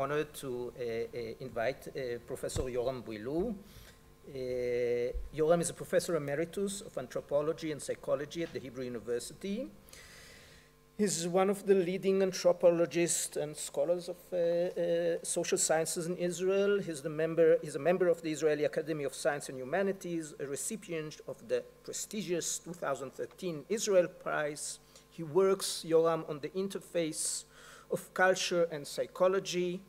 honored to invite Professor Yoram BILU. Yoram is a professor emeritus of anthropology and psychology at the Hebrew University. He's one of the leading anthropologists and scholars of social sciences in Israel. He's a member of the Israeli Academy of Science and Humanities, a recipient of the prestigious 2013 Israel Prize. He works, Yoram, on the interface of culture and psychology.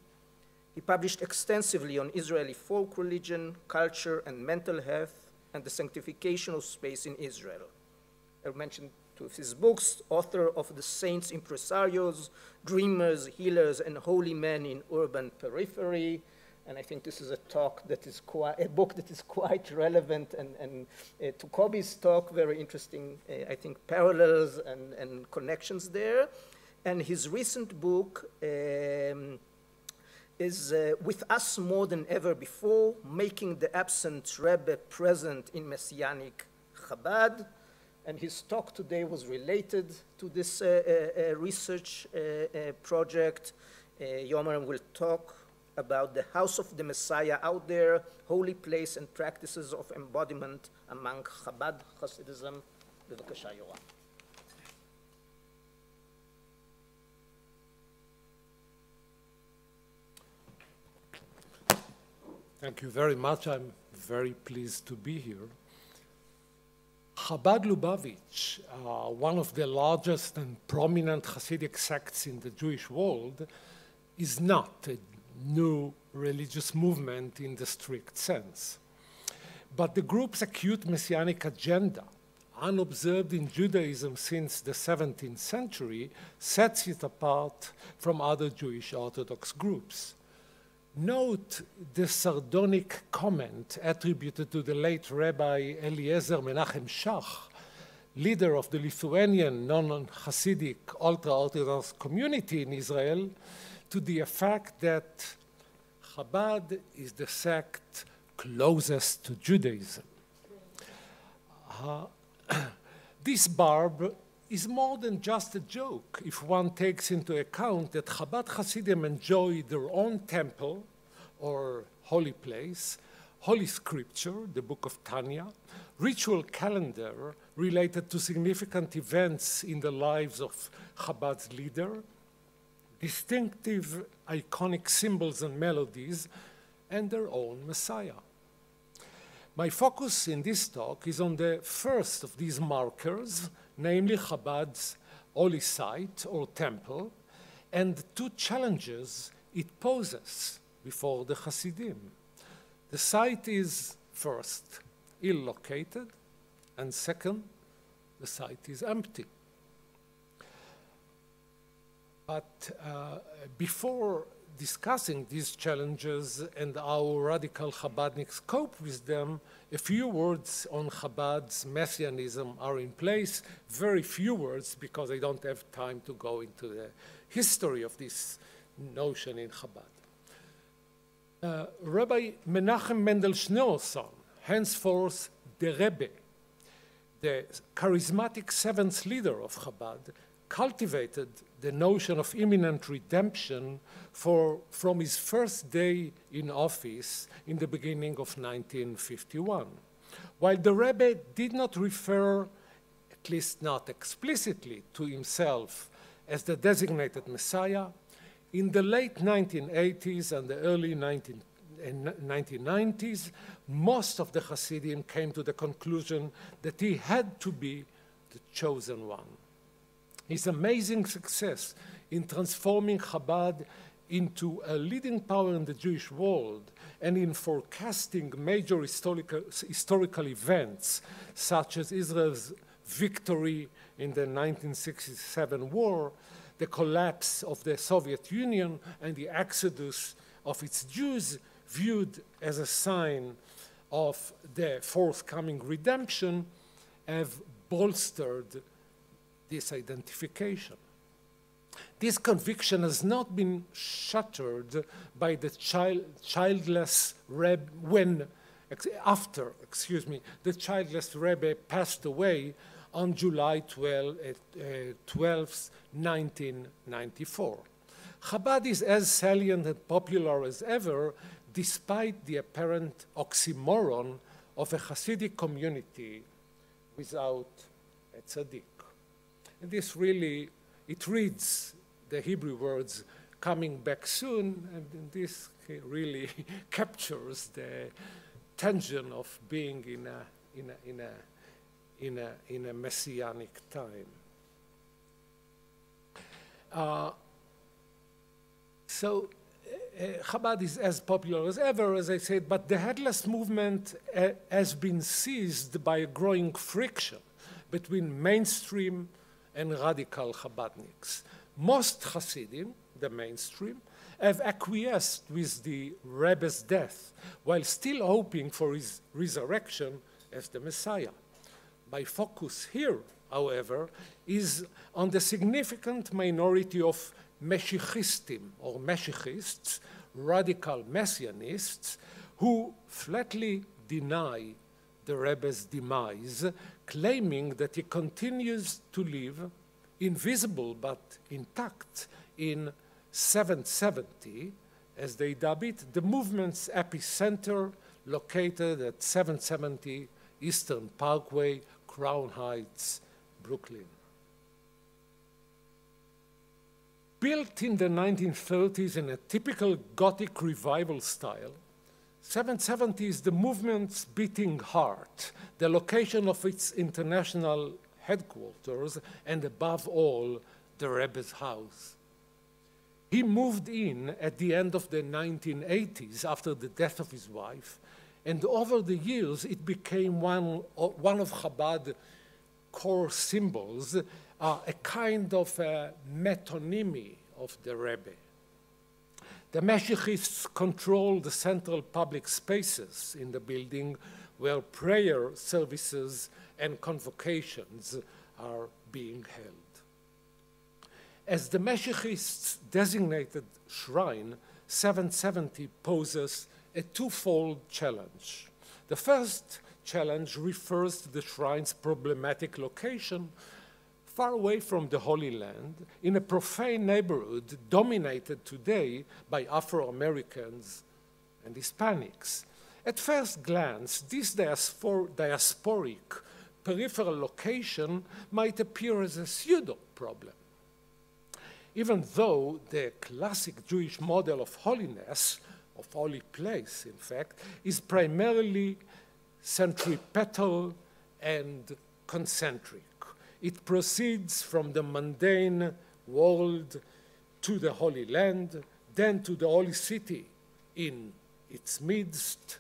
He published extensively on Israeli folk religion, culture, and mental health, and the sanctification of space in Israel. I mentioned two of his books, author of The Saints Impresarios, Dreamers, Healers, and Holy Men in Urban Periphery. And I think this is a book that is quite relevant and to Kobe's talk, very interesting, I think, parallels and connections there. And his recent book is With Us More Than Ever Before, Making the Absent Rebbe Present in Messianic Chabad. And his talk today was related to this research project. Yoram will talk about the House of the Messiah out there, holy place and practices of embodiment among Chabad Hasidism. בבקשה, Yoram. Thank you very much. I'm very pleased to be here. Chabad Lubavitch, one of the largest and prominent Hasidic sects in the Jewish world, is not a new religious movement in the strict sense. But the group's acute messianic agenda, unobserved in Judaism since the 17th century, sets it apart from other Jewish Orthodox groups. Note the sardonic comment attributed to the late Rabbi Eliezer Menachem Shach, leader of the Lithuanian non-Hasidic ultra-Orthodox community in Israel, to the effect that Chabad is the sect closest to Judaism. This barb is more than just a joke if one takes into account that Chabad Hasidim enjoy their own temple or holy place, holy scripture, the book of Tanya, ritual calendar related to significant events in the lives of Chabad's leader, distinctive iconic symbols and melodies, and their own Messiah. My focus in this talk is on the first of these markers, namely Chabad's holy site or temple, and the two challenges it poses before the Hasidim. The site is, first, ill-located, and second, the site is empty. But before discussing these challenges and how radical Chabadniks cope with them, a few words on Chabad's messianism are in place. Very few words, because I don't have time to go into the history of this notion in Chabad. Rabbi Menachem Mendel Schneerson, henceforth the Rebbe, the charismatic seventh leader of Chabad, cultivated the notion of imminent redemption from his first day in office in the beginning of 1951. While the Rebbe did not refer, at least not explicitly, to himself as the designated Messiah, in the late 1980s and the early 1990s, most of the Hasidim came to the conclusion that he had to be the chosen one. His amazing success in transforming Chabad into a leading power in the Jewish world and in forecasting major historical events, such as Israel's victory in the 1967 war, the collapse of the Soviet Union, and the exodus of its Jews, viewed as a sign of the forthcoming redemption, have bolstered this identification. This conviction has not been shattered by the childless Rebbe after the childless Rebbe passed away on July 12, 1994. Chabad is as salient and popular as ever, despite the apparent oxymoron of a Hasidic community without a tzaddik. And this really, it reads the Hebrew words coming back soon, and this really captures the tension of being in a messianic time. So Chabad is as popular as ever, as I said, but the headless movement has been seized by a growing friction between mainstream and radical Chabadniks. Most Hasidim, the mainstream, have acquiesced with the Rebbe's death, while still hoping for his resurrection as the Messiah. My focus here, however, is on the significant minority of Meshichistim, or Meshichists, radical Messianists, who flatly deny the Rebbe's demise, claiming that he continues to live, invisible but intact, in 770, as they dub it, the movement's epicenter, located at 770 Eastern Parkway, Crown Heights, Brooklyn. Built in the 1930s in a typical Gothic revival style, 770 is the movement's beating heart, the location of its international headquarters, and above all, the Rebbe's house. He moved in at the end of the 1980s after the death of his wife, and over the years it became one of Chabad's core symbols, a kind of a metonymy of the Rebbe. The Meshichists control the central public spaces in the building where prayer services and convocations are being held. As the Meshichists' designated shrine, 770 poses a twofold challenge. The first challenge refers to the shrine's problematic location far away from the Holy Land, in a profane neighborhood dominated today by Afro-Americans and Hispanics. At first glance, this diasporic peripheral location might appear as a pseudo-problem. Even though the classic Jewish model of holiness, of holy place, in fact, is primarily centripetal and concentric. It proceeds from the mundane world to the Holy Land, then to the Holy City in its midst,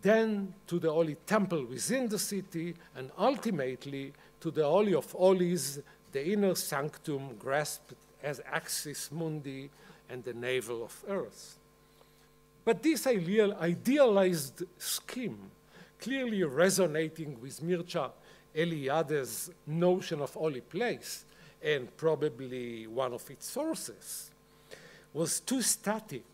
then to the Holy Temple within the city, and ultimately to the Holy of Holies, the inner sanctum grasped as axis mundi and the navel of earth. But this idealized scheme, clearly resonating with Mircea Eliade's notion of holy place, and probably one of its sources, was too static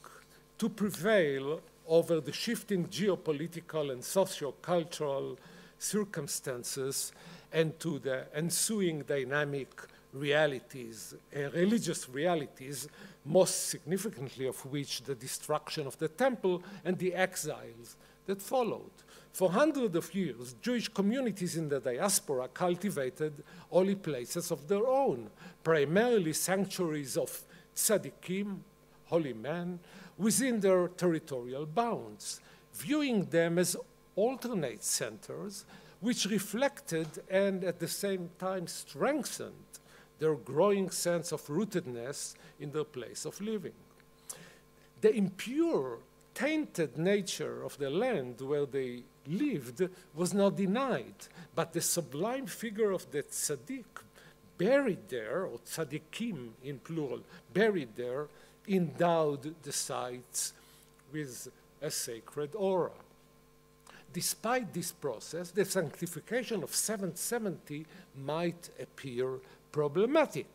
to prevail over the shifting geopolitical and socio-cultural circumstances and to the ensuing dynamic realities, religious realities, most significantly of which the destruction of the temple and the exiles that followed. For hundreds of years, Jewish communities in the diaspora cultivated holy places of their own, primarily sanctuaries of tzaddikim, holy men, within their territorial bounds, viewing them as alternate centers which reflected and at the same time strengthened their growing sense of rootedness in their place of living. The impure, tainted nature of the land where they lived was not denied, but the sublime figure of the tzaddik buried there, or tzaddikim in plural, buried there, endowed the sites with a sacred aura. Despite this process, the sanctification of 770 might appear problematic.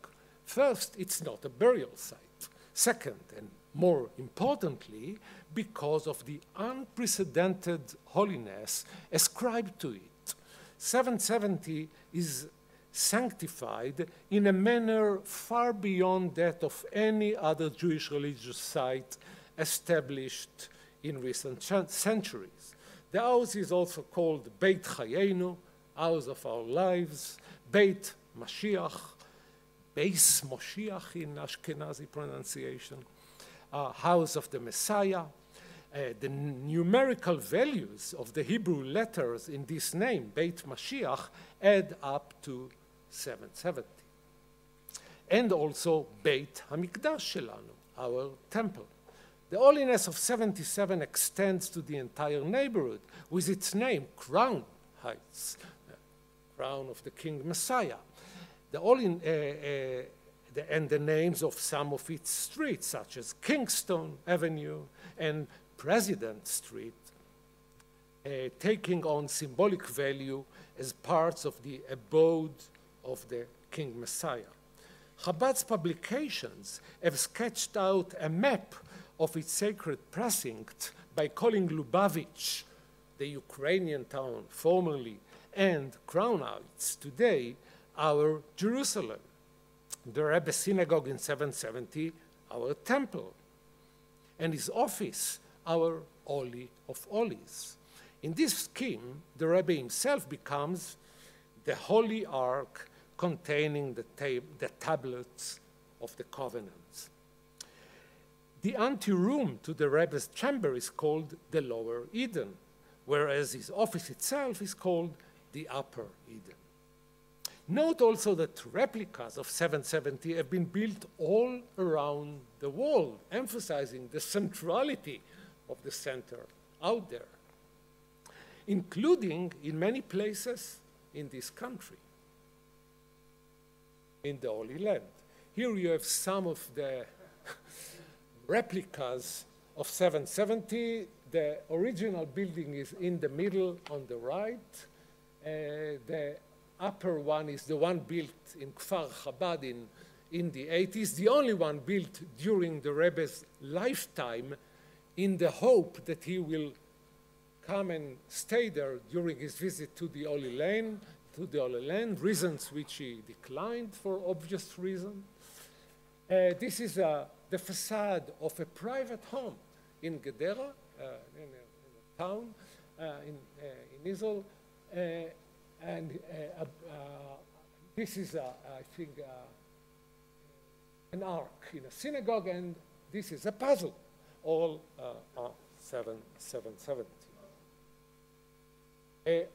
First, it's not a burial site. Second, and more importantly, because of the unprecedented holiness ascribed to it. 770 is sanctified in a manner far beyond that of any other Jewish religious site established in recent centuries. The house is also called Beit Chayenu, house of our lives, Beit Mashiach, Beis Moshiach in Ashkenazi pronunciation, house of the Messiah. The numerical values of the Hebrew letters in this name, Beit Mashiach, add up to 770. And also Beit HaMikdash Shelanu, our temple. The holiness of 77 extends to the entire neighborhood with its name, Crown Heights, crown of the King Messiah. And the names of some of its streets, such as Kingston Avenue and President Street, taking on symbolic value as parts of the abode of the King Messiah. Chabad's publications have sketched out a map of its sacred precinct by calling Lubavitch, the Ukrainian town formerly, and Crown Heights today, our Jerusalem. The Rebbe synagogue in 770, our temple, and his office, our Holy of Holies. In this scheme, the Rebbe himself becomes the Holy Ark containing the tablets of the covenants. The anteroom to the Rebbe's chamber is called the Lower Eden, whereas his office itself is called the Upper Eden. Note also that replicas of 770 have been built all around the world, emphasizing the centrality of the center out there, including in many places in this country, in the Holy Land. Here you have some of the replicas of 770. The original building is in the middle on the right. The upper one is the one built in Kfar Chabad in the 80s, the only one built during the Rebbe's lifetime, in the hope that he will come and stay there during his visit to the Holy Land, reasons which he declined for obvious reasons. This is the facade of a private home in Gedera, in a town in Israel. And this is, I think, an ark in a synagogue, and this is a puzzle, all 770.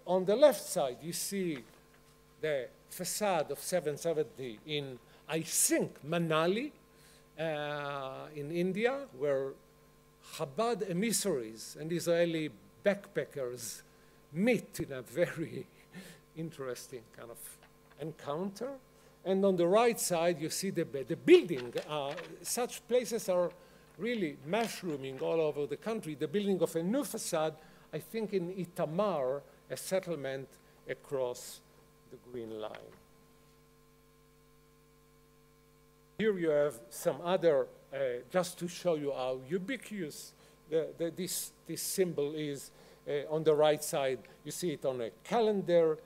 On the left side, you see the facade of 770 in, I think, Manali, in India, where Chabad emissaries and Israeli backpackers meet in a very interesting kind of encounter. And on the right side, you see the building. Such places are really mushrooming all over the country. The building of a new facade, I think in Itamar, a settlement across the Green Line. Here you have some other, just to show you how ubiquitous this symbol is. On the right side, you see it on a calendar,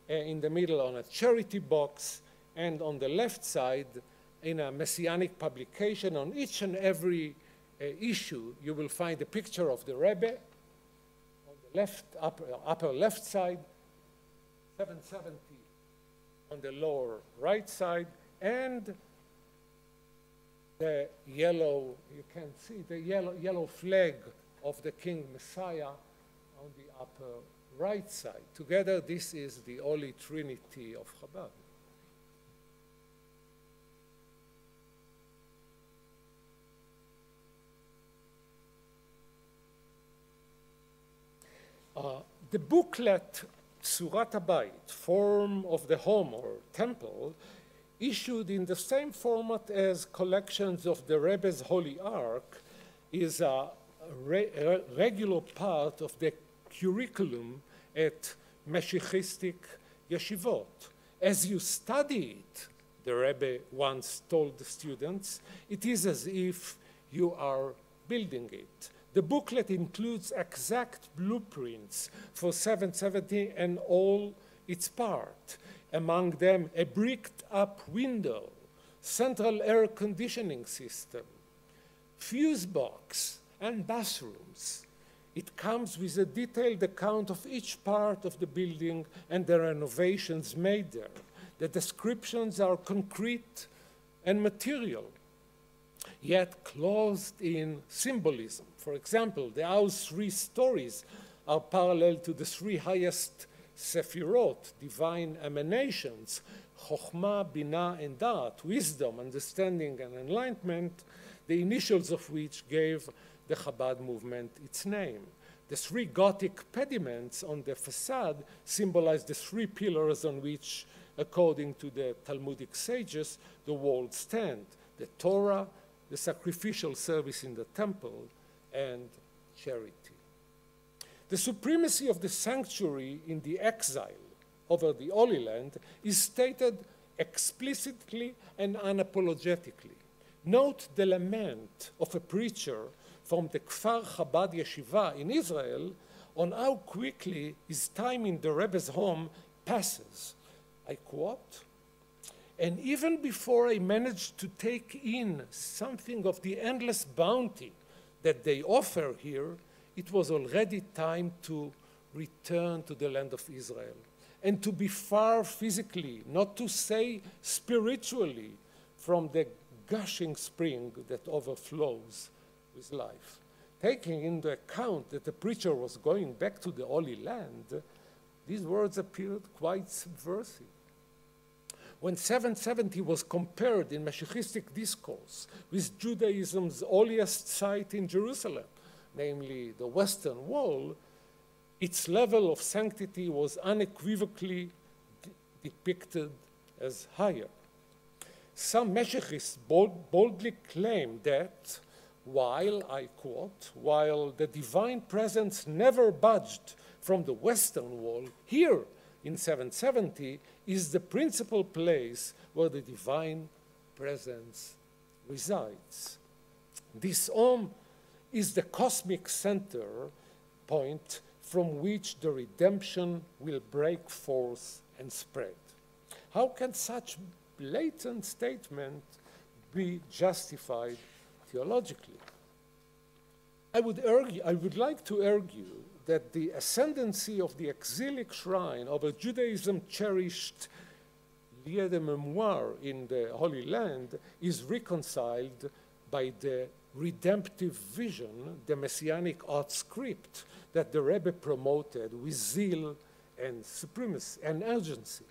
in the middle on a charity box, and on the left side, in a messianic publication. On each and every issue, you will find a picture of the Rebbe on the left, upper left side, 770 on the lower right side, and the yellow, you can see the yellow flag of the King Messiah on the upper right side. Together, this is the Holy Trinity of Chabad. The booklet Surat Habayit, Form of the Home or Temple, issued in the same format as collections of the Rebbe's Holy Ark, is a regular part of the curriculum at Meshichistic yeshivot. As you study it, the Rebbe once told the students, it is as if you are building it. The booklet includes exact blueprints for 770 and all its parts. among them a bricked-up window, central air conditioning system, fuse box, and bathrooms. It comes with a detailed account of each part of the building and the renovations made there. The descriptions are concrete and material, yet clothed in symbolism. For example, the house's 3 stories are parallel to the 3 highest Sephirot, divine emanations, Chokhmah, Binah, and Da'at, wisdom, understanding, and enlightenment, the initials of which gave the Chabad movement its name. The 3 Gothic pediments on the facade symbolize the 3 pillars on which, according to the Talmudic sages, the world stand: the Torah, the sacrificial service in the temple, and charity. The supremacy of the sanctuary in the exile over the Holy Land is stated explicitly and unapologetically. Note the lament of a preacher from the Kfar Chabad Yeshiva in Israel on how quickly his time in the Rebbe's home passes. I quote, "And even before I managed to take in something of the endless bounty that they offer here, it was already time to return to the land of Israel and to be far physically, not to say spiritually, from the gushing spring that overflows with life." Taking into account that the preacher was going back to the Holy Land, these words appeared quite subversive. When 770 was compared in Mashiachistic discourse with Judaism's holiest site in Jerusalem, namely the Western Wall, its level of sanctity was unequivocally depicted as higher. Some Mashiachists boldly claim that while, I quote, "while the divine presence never budged from the Western Wall, here in 770 is the principal place where the divine presence resides. This home is the cosmic center point from which the redemption will break forth and spread." How can such blatant statement be justified theologically? I would like to argue that the ascendancy of the exilic shrine over Judaism cherished Leer de Memoir in the Holy Land is reconciled by the redemptive vision, the messianic art script that the Rebbe promoted with zeal and supremacy and urgency.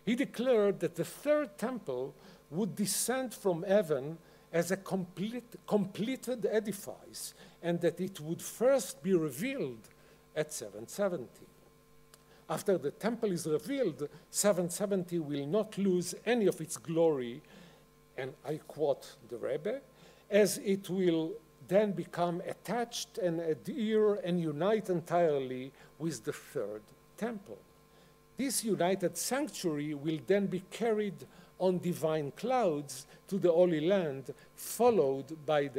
He declared that the third temple would descend from heaven as a completed edifice, and that it would first be revealed at 770. After the temple is revealed, 770 will not lose any of its glory, and I quote the Rebbe, as it will then become attached and adhere and unite entirely with the third temple. This united sanctuary will then be carried on divine clouds to the Holy Land, followed by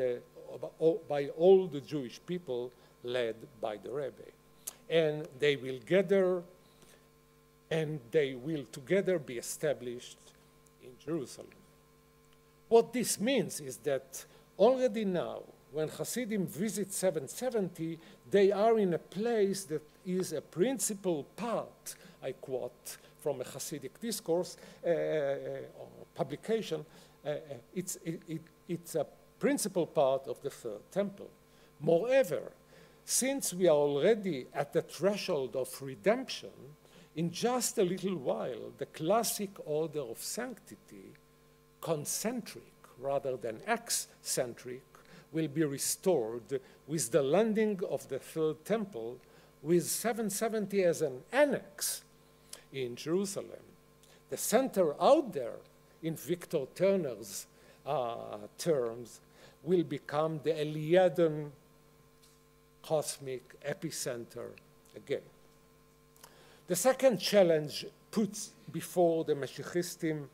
all the Jewish people led by the Rebbe. And they will gather, and they will together be established in Jerusalem. What this means is that already now, when Hasidim visit 770, they are in a place that is a principal part, I quote from a Hasidic discourse or publication, it's a principal part of the third temple. Moreover, since we are already at the threshold of redemption, in just a little while, the classic order of sanctity, concentric rather than eccentric, will be restored with the landing of the third temple, with 770 as an annex in Jerusalem. The center out there, in Victor Turner's terms, will become the Eliadan cosmic epicenter again. The second challenge put before the Mashiachistim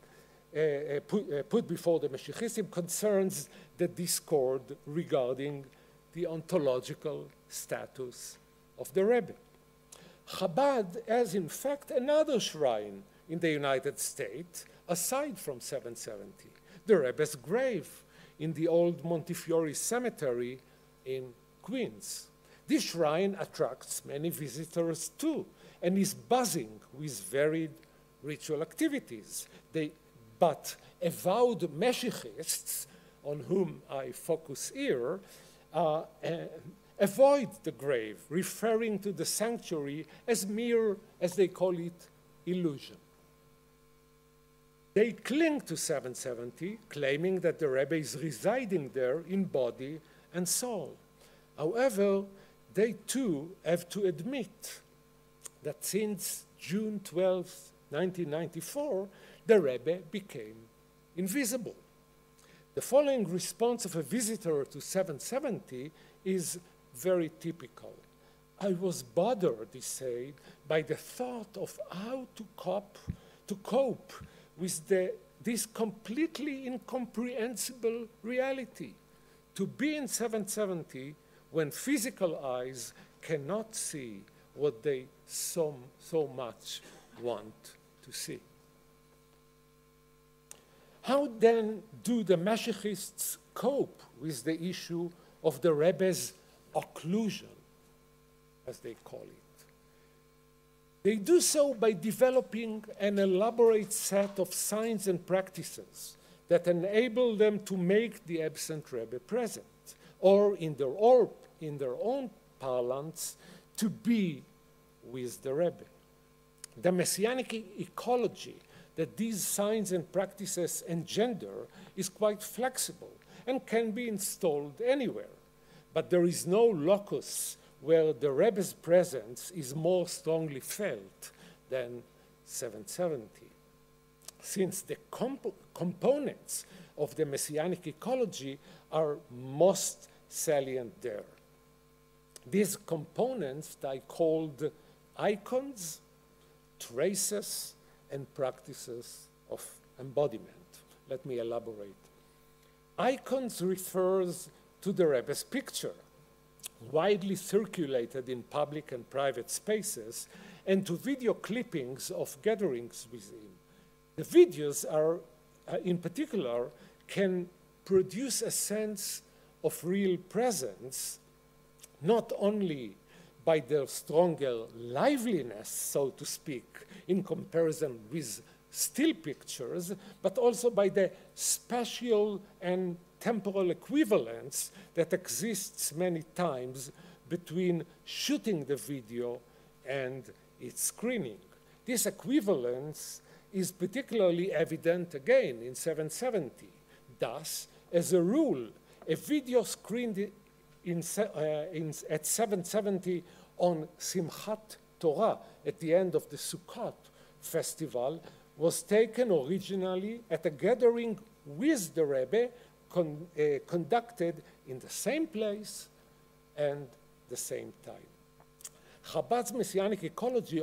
concerns the discord regarding the ontological status of the Rebbe. Chabad has in fact another shrine in the United States, aside from 770, the Rebbe's grave in the old Montefiore Cemetery in Queens. This shrine attracts many visitors too, and is buzzing with varied ritual activities. But avowed Mashiachists, on whom I focus here, avoid the grave, referring to the sanctuary as mere, as they call it, illusion. They cling to 770, claiming that the Rebbe is residing there in body and soul. However, they too have to admit that since June 12, 1994, the Rebbe became invisible. The following response of a visitor to 770 is very typical. I was bothered, he said, by the thought of how to cope with this completely incomprehensible reality. To be in 770 when physical eyes cannot see what they so much want to see. How then do the Mashiachists cope with the issue of the Rebbe's occlusion, as they call it? They do so by developing an elaborate set of signs and practices that enable them to make the absent Rebbe present, or in their own parlance, to be with the Rebbe. The messianic ecology that these signs and practices engender is quite flexible and can be installed anywhere. But there is no locus where the Rebbe's presence is more strongly felt than 770. Since the components of the messianic ecology are most salient there. These components I called icons, traces, and practices of embodiment. Let me elaborate. Icons refers to the Rebbe's picture, widely circulated in public and private spaces, and to video clippings of gatherings with him. The videos are, in particular, can produce a sense of real presence, not only by their stronger liveliness, so to speak, in comparison with still pictures, but also by the spatial and temporal equivalence that exists many times between shooting the video and its screening. This equivalence is particularly evident again in 770. Thus, as a rule, a video screened at 770 on Simchat Torah at the end of the Sukkot festival was taken originally at a gathering with the Rebbe conducted in the same place and the same time. Chabad's messianic ecology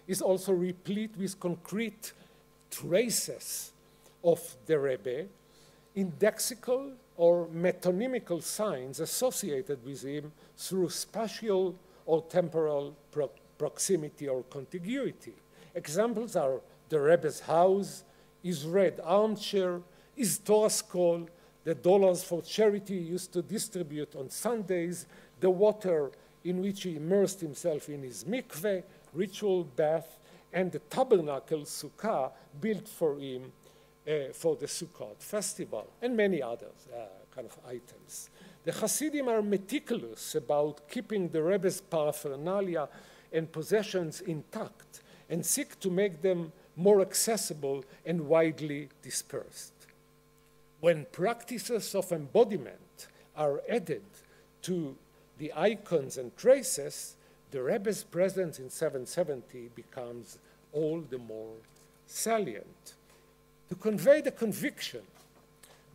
is also replete with concrete traces of the Rebbe, indexical or metonymical signs associated with him through spatial or temporal proximity or contiguity. Examples are the Rebbe's house, his red armchair, his Torah scroll, the dollars for charity he used to distribute on Sundays, the water in which he immersed himself in his mikveh, ritual bath, and the tabernacle sukkah built for him for the Sukkot festival, and many other kind of items. The Hasidim are meticulous about keeping the Rebbe's paraphernalia and possessions intact and seek to make them more accessible and widely dispersed. When practices of embodiment are added to the icons and traces, the Rebbe's presence in 770 becomes all the more salient. To convey the conviction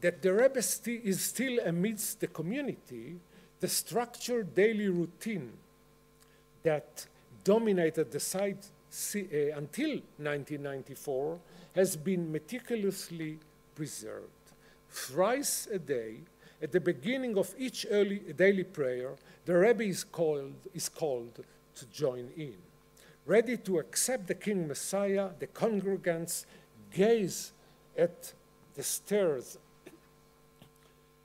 that the Rebbe is still amidst the community, the structured daily routine that dominated the site until 1994 has been meticulously preserved. Thrice a day, at the beginning of each early daily prayer, the Rebbe is called to join in. Ready to accept the King Messiah, the congregants gaze at the stairs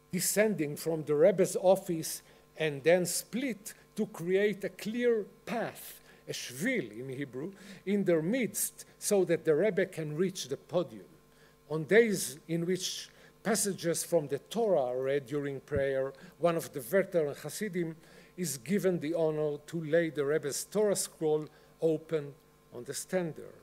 descending from the Rebbe's office and then split to create a clear path, a shvil in Hebrew, in their midst so that the Rebbe can reach the podium. On days in which passages from the Torah are read during prayer, one of the veteran Hasidim is given the honor to lay the Rebbe's Torah scroll open on the standard.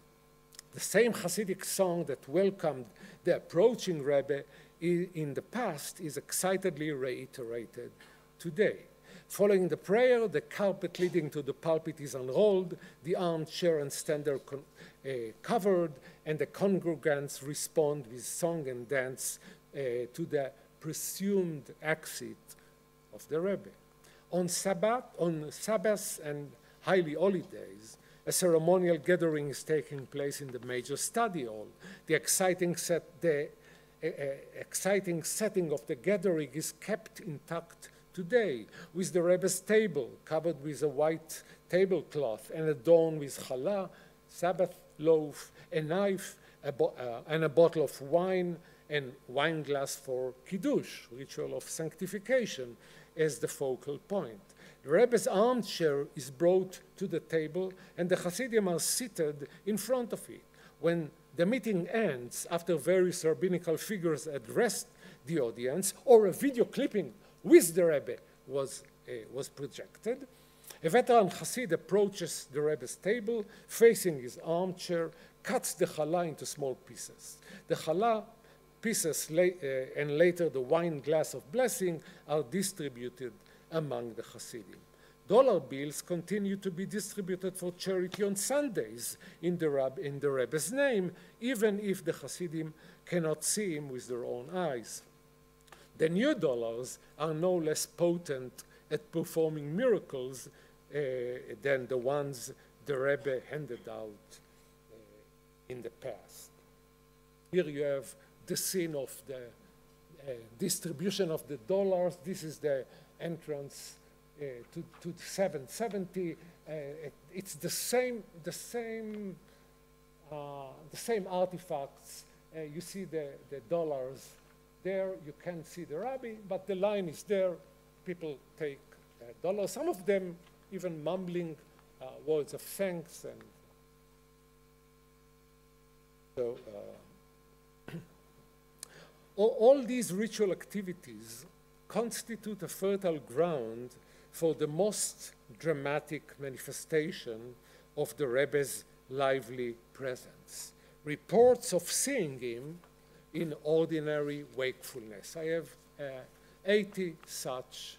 The same Hasidic song that welcomed the approaching Rebbe in the past is excitedly reiterated today. Following the prayer, the carpet leading to the pulpit is unrolled, the armchair and standard covered, and the congregants respond with song and dance to the presumed exit of the Rebbe. On Sabbaths and highly holidays, a ceremonial gathering is taking place in the major study hall. The exciting setting of the gathering is kept intact today, with the Rebbe's table covered with a white tablecloth and adorned with challah, Sabbath loaf, a knife, and a bottle of wine and wine glass for kiddush, ritual of sanctification, as the focal point. The Rebbe's armchair is brought to the table, and the Hasidim are seated in front of it. When the meeting ends, after various rabbinical figures addressed the audience, or a video clipping with the Rebbe was projected, a veteran Hasid approaches the Rebbe's table, facing his armchair, cuts the challah into small pieces. The challah pieces and later the wine glass of blessing are distributed among the Hasidim. Dollar bills continue to be distributed for charity on Sundays in the Rebbe's name, even if the Hasidim cannot see him with their own eyes. The new dollars are no less potent at performing miracles than the ones the Rebbe handed out in the past. Here you have the scene of the distribution of the dollars. This is the entrance to 770. It's the same artifacts. You see the dollars there. You can't see the rabbi, but the line is there. People take dollars. Some of them even mumbling words of thanks. And so all these ritual activities constitute a fertile ground for the most dramatic manifestation of the Rebbe's lively presence. Reports of seeing him in ordinary wakefulness. I have 80 such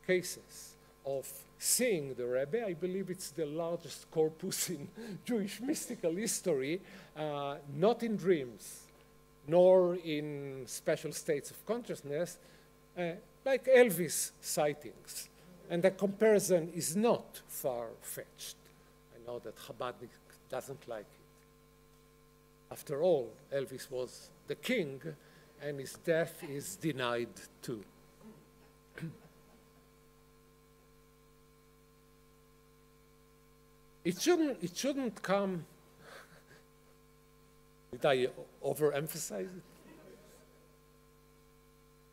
cases of seeing the Rebbe. I believe it's the largest corpus in Jewish mystical history, not in dreams, nor in special states of consciousness, like Elvis sightings. And the comparison is not far-fetched. I know that Chabad doesn't like it. After all, Elvis was the king, and his death is denied too. It shouldn't come. Did I overemphasize it?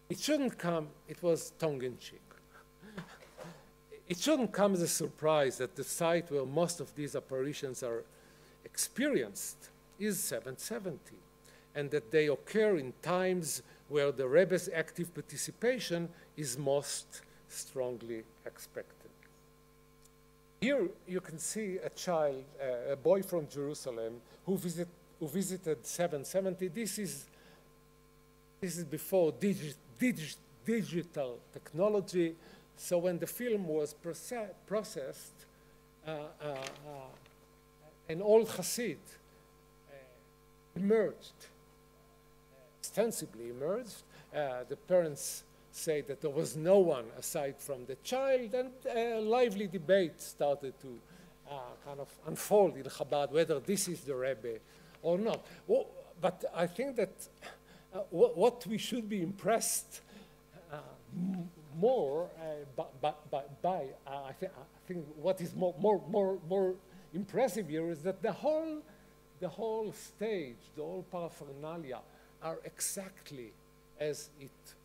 It shouldn't come, it was tongue-in-cheek. It shouldn't come as a surprise that the site where most of these apparitions are experienced is 770, and that they occur in times where the Rebbe's active participation is most strongly expected. Here you can see a child, a boy from Jerusalem, who visited 770. This is before digital technology. So when the film was processed, an old Hasid emerged, ostensibly emerged. The parents say that there was no one aside from the child, and a lively debate started to kind of unfold in Chabad whether this is the Rebbe or not. Well, but I think that what we should be impressed more by I think what is more impressive here is that the whole stage, the whole paraphernalia are exactly as it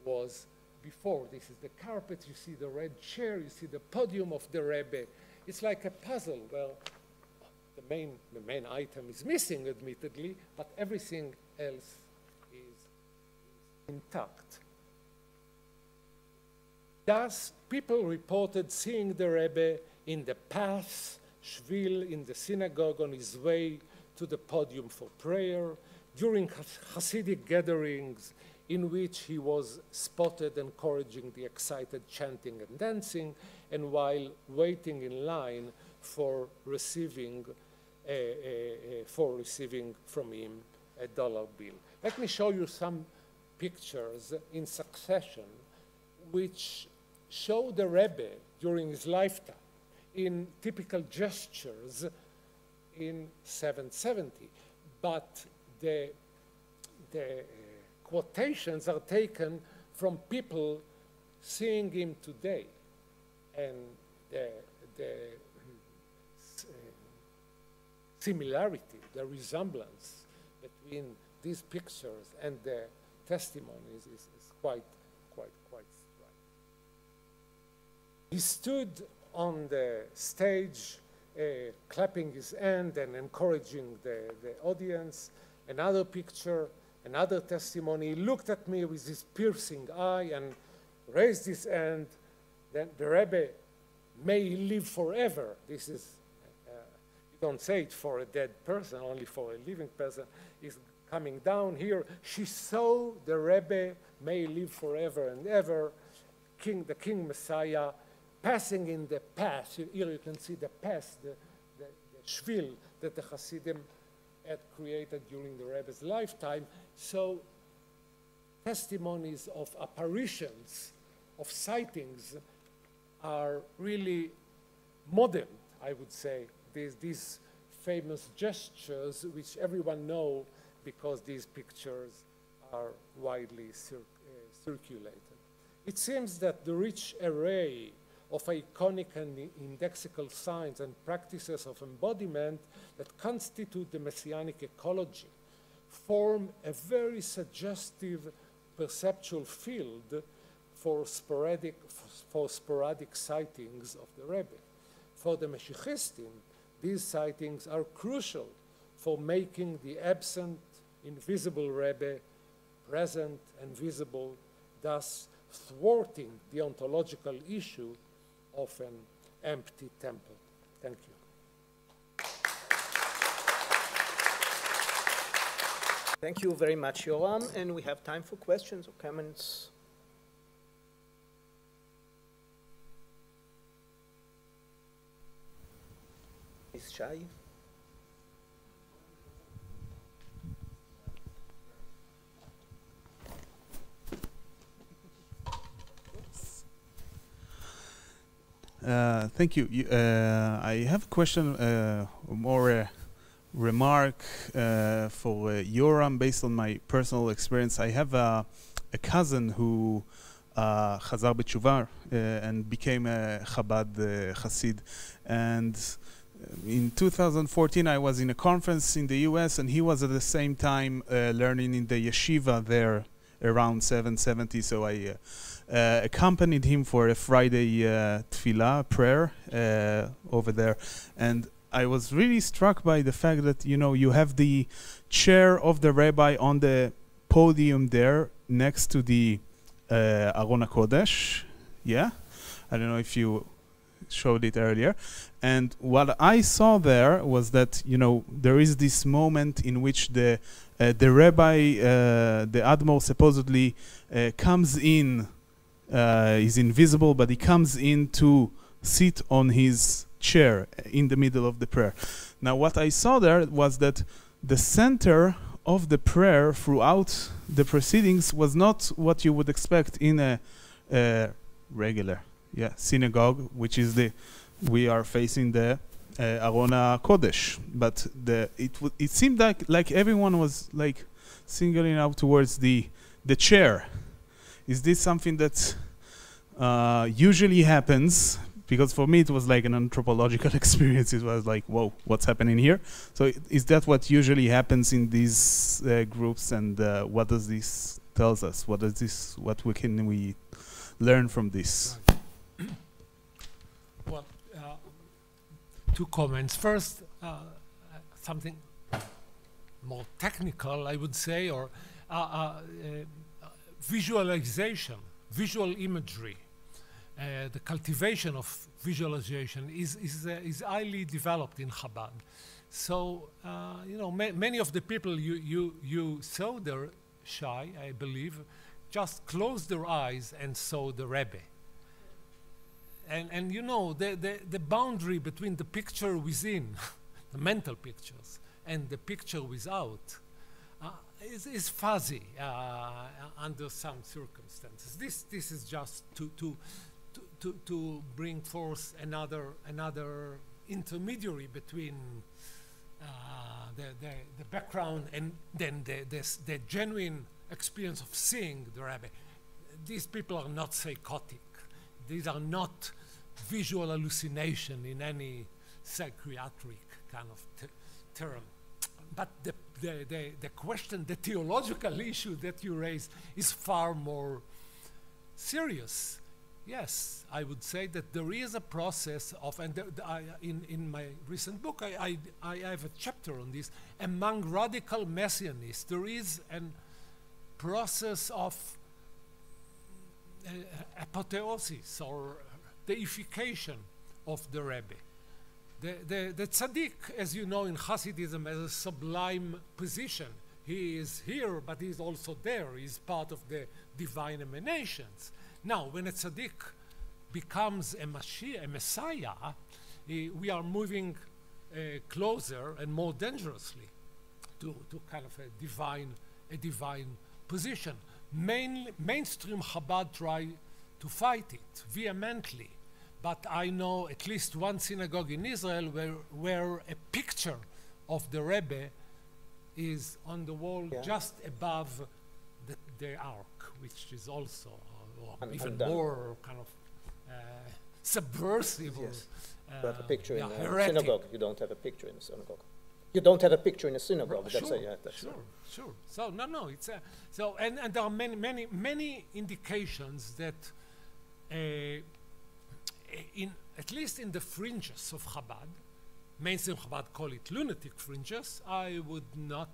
was before. This is the carpet, you see the red chair, you see the podium of the Rebbe. It's like a puzzle where the main item is missing, admittedly, but everything else is intact. Thus, people reported seeing the Rebbe in the path, Shvil, in the synagogue on his way to the podium for prayer, during Hasidic gatherings in which he was spotted encouraging the excited chanting and dancing, and while waiting in line for receiving from him a dollar bill. Let me show you some pictures in succession which show the Rebbe during his lifetime in typical gestures in 770. But the quotations are taken from people seeing him today. And the similarity, the resemblance between these pictures and the testimonies is quite striking. He stood on the stage, clapping his hand and encouraging the audience. Another picture, another testimony. He looked at me with his piercing eye and raised his hand. Then the Rebbe, may he live forever. This is, you don't say it for a dead person, only for a living person. He's coming down here. She saw the Rebbe, may he live forever and ever, the King Messiah, passing in the path. Here you can see the path, the shvil that the Hasidim had created during the Rebbe's lifetime. So testimonies of apparitions, of sightings, are really modern, I would say. These famous gestures, which everyone knows because these pictures are widely circulated. It seems that the rich array of iconic and indexical signs and practices of embodiment that constitute the messianic ecology form a very suggestive perceptual field for sporadic sightings of the Rebbe. For the Meshichistim, these sightings are crucial for making the absent, invisible Rebbe present and visible, thus thwarting the ontological issue of an empty temple. Thank you. Thank you very much, Yoram, and we have time for questions or comments. Ms. Shai. Thank you. I have a question, more a remark for Yoram based on my personal experience. I have a cousin who Chazar B'Tshuva and became a Chabad Hasid. And in 2014, I was in a conference in the US, and he was at the same time learning in the yeshiva there around 770. So I accompanied him for a Friday tefillah prayer over there, and I was really struck by the fact that, you know, you have the chair of the rabbi on the podium there next to the Aron HaKodesh. Yeah, I don't know if you showed it earlier. And what I saw there was that, you know, there is this moment in which the rabbi, the Admor, supposedly comes in. He's invisible, but he comes in to sit on his chair in the middle of the prayer. Now, what I saw there was that the center of the prayer throughout the proceedings was not what you would expect in a regular synagogue, which is we are facing the Aron HaKodesh. But it seemed like everyone was like singling out towards the chair. Is this something that usually happens because for me it was like an anthropological experience. It was like, whoa, what's happening here? So is that what usually happens in these groups, and what does this tells us? What can we learn from this? Right. Well, two comments. First, something more technical, I would say, or visualization, visual imagery. The cultivation of visualization is highly developed in Chabad. So, you know, many of the people you saw there, Shai, I believe, just closed their eyes and saw the Rebbe. And you know, the boundary between the picture within, the mental pictures, and the picture without is fuzzy under some circumstances. This is just to bring forth another intermediary between the background and then the genuine experience of seeing the Rebbe. These people are not psychotic. These are not visual hallucination in any psychiatric kind of term. But the question, the theological issue that you raise is far more serious. Yes, I would say that there is a process of, and in my recent book, I have a chapter on this. Among radical messianists, there is a process of apotheosis or deification of the Rebbe. The tzaddik, as you know, in Hasidism, has a sublime position. He is here, but he is also there. He is part of the divine emanations. Now, when a tzaddik becomes a Messiah, we are moving closer and more dangerously to kind of a divine position. Mainstream Chabad try to fight it vehemently, but I know at least one synagogue in Israel where a picture of the Rebbe is on the wall just above the ark, which is also even more kind of subversive. Yes. You have a picture in a heretic. synagogue. You don't have a picture in a synagogue. You don't have a picture in a synagogue. Sure, That's sure. So no, it's so, and there are many indications that in at least in the fringes of Chabad, mainstream Chabad call it lunatic fringes. I would not,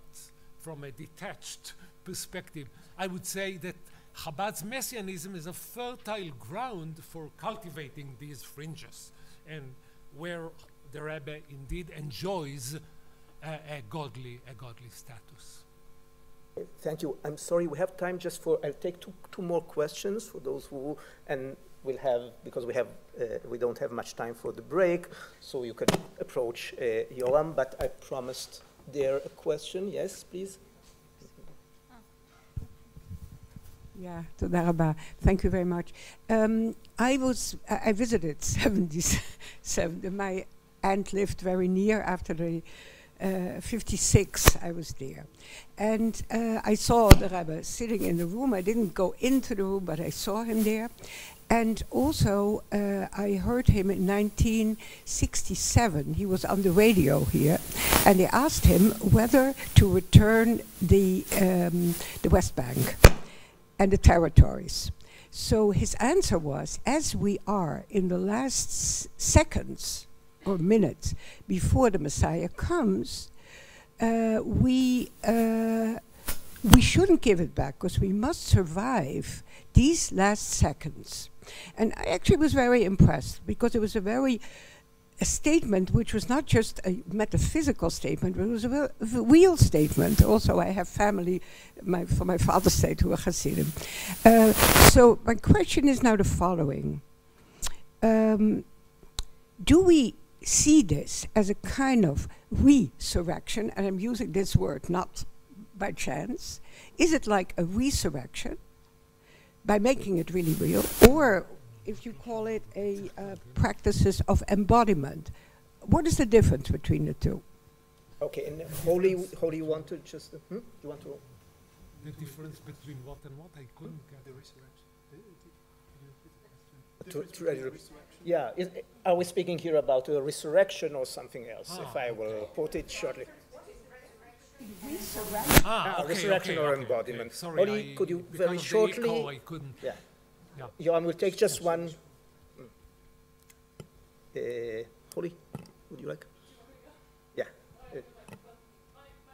from a detached perspective, I would say that Chabad's messianism is a fertile ground for cultivating these fringes, and where the Rebbe indeed enjoys a godly status. Thank you. I'm sorry, we have time just for, I'll take two more questions for those who, and we'll have, because we don't have much time for the break, so you can approach Yoram, but I promised there a question. Yes, please. Yeah, toda rabba. Thank you very much. I visited 77. My aunt lived very near. After the 56, I was there. And I saw the Rebbe sitting in the room. I didn't go into the room, but I saw him there. And also, I heard him in 1967. He was on the radio here. And they asked him whether to return the West Bank and the territories. So his answer was, as we are in the last seconds or minutes before the Messiah comes, we shouldn't give it back because we must survive these last seconds. And I actually was very impressed because it was a statement which was not just a metaphysical statement, but it was a real statement. Also, I have family from my father's side who are Hasidim. So my question is now the following. Do we see this as a kind of resurrection? And I'm using this word not by chance. Is it like a resurrection by making it really real? Or if you call it a practices of embodiment, what is the difference between the two? Okay, and Holly, you want to just, you want to? The difference between what and what? I couldn't get the resurrection. Yeah, are we speaking here about a resurrection or something else, if I will put it shortly? Resurrection or embodiment. Sorry, Holly, could you very shortly? Echo, I couldn't. Yeah. Yoram will take just one. Holly, would you like? Yeah. My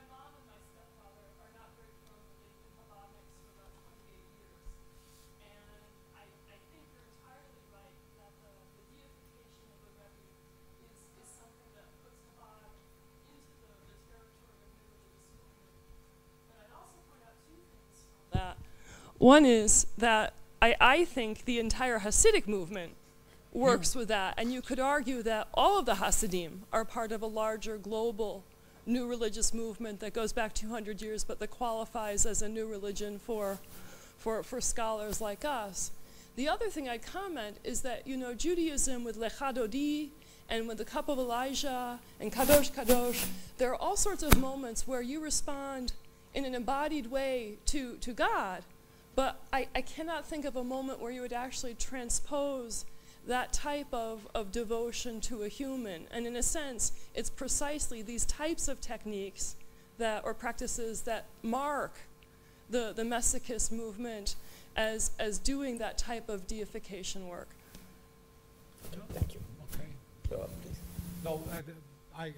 mom and my stepfather are not very firmly in Chabadniks for about 28 years. And I think you're entirely right that the deification of the Rebbe is something that puts Chabad into the territory of new religious movement. But I'd also point out two things from that. One is that I think the entire Hasidic movement works with that, and you could argue that all of the Hasidim are part of a larger global new religious movement that goes back 200 years, but that qualifies as a new religion for scholars like us. The other thing I'd comment is that, you know, Judaism with Lecha Dodi and with the cup of Elijah and Kadosh Kadosh, there are all sorts of moments where you respond in an embodied way to God, but I cannot think of a moment where you would actually transpose that type of devotion to a human. And in a sense, it's precisely these types of techniques that, or practices that mark the Messichist movement as doing that type of deification work. Thank you. Okay. Yoram, please. No, I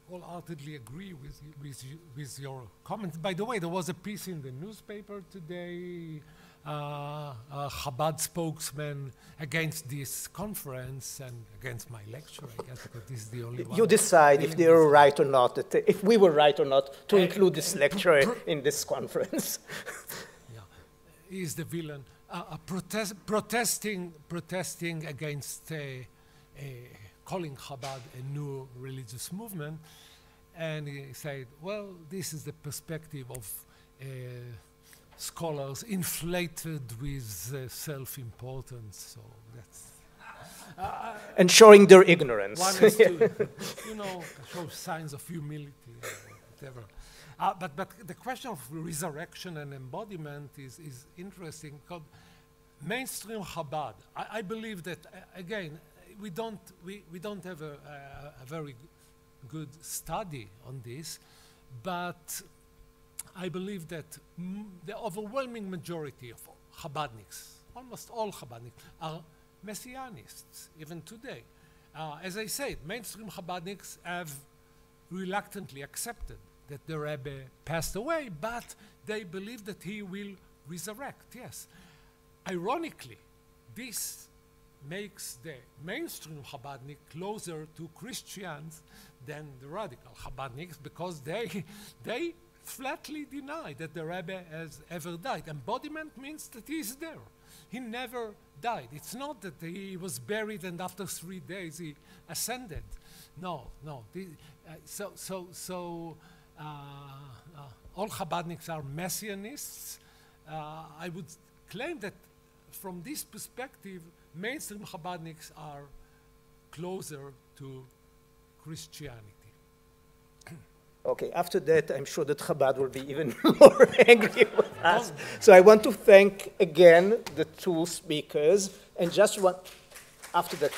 wholeheartedly agree with your comments. By the way, there was a piece in the newspaper today, a Chabad spokesman against this conference and against my lecture, I guess, because this is the only one. You decide if they are right or not, if we were right or not to include this lecture in this conference. Yeah, he is the villain. Protesting against calling Chabad a new religious movement, and he said, well, this is the perspective of scholars inflated with self-importance, so that's... and showing their ignorance. One is to, you know, show signs of humility or whatever. But the question of resurrection and embodiment is interesting, because mainstream Chabad, I believe that, again, we don't have a very good study on this, but I believe that the overwhelming majority of Chabadniks, almost all Chabadniks, are Messianists, even today. As I said, mainstream Chabadniks have reluctantly accepted that the Rebbe passed away, but they believe that he will resurrect, yes. Ironically, this makes the mainstream Chabadnik closer to Christians than the radical Chabadniks, because they flatly deny that the Rebbe has ever died. Embodiment means that he is there. He never died. It's not that he was buried and after 3 days he ascended. No. All Chabadniks are Messianists. I would claim that from this perspective, mainstream Chabadniks are closer to Christianity. Okay, after that, I'm sure that Chabad will be even more angry with us. So I want to thank again the two speakers, and just one, after that.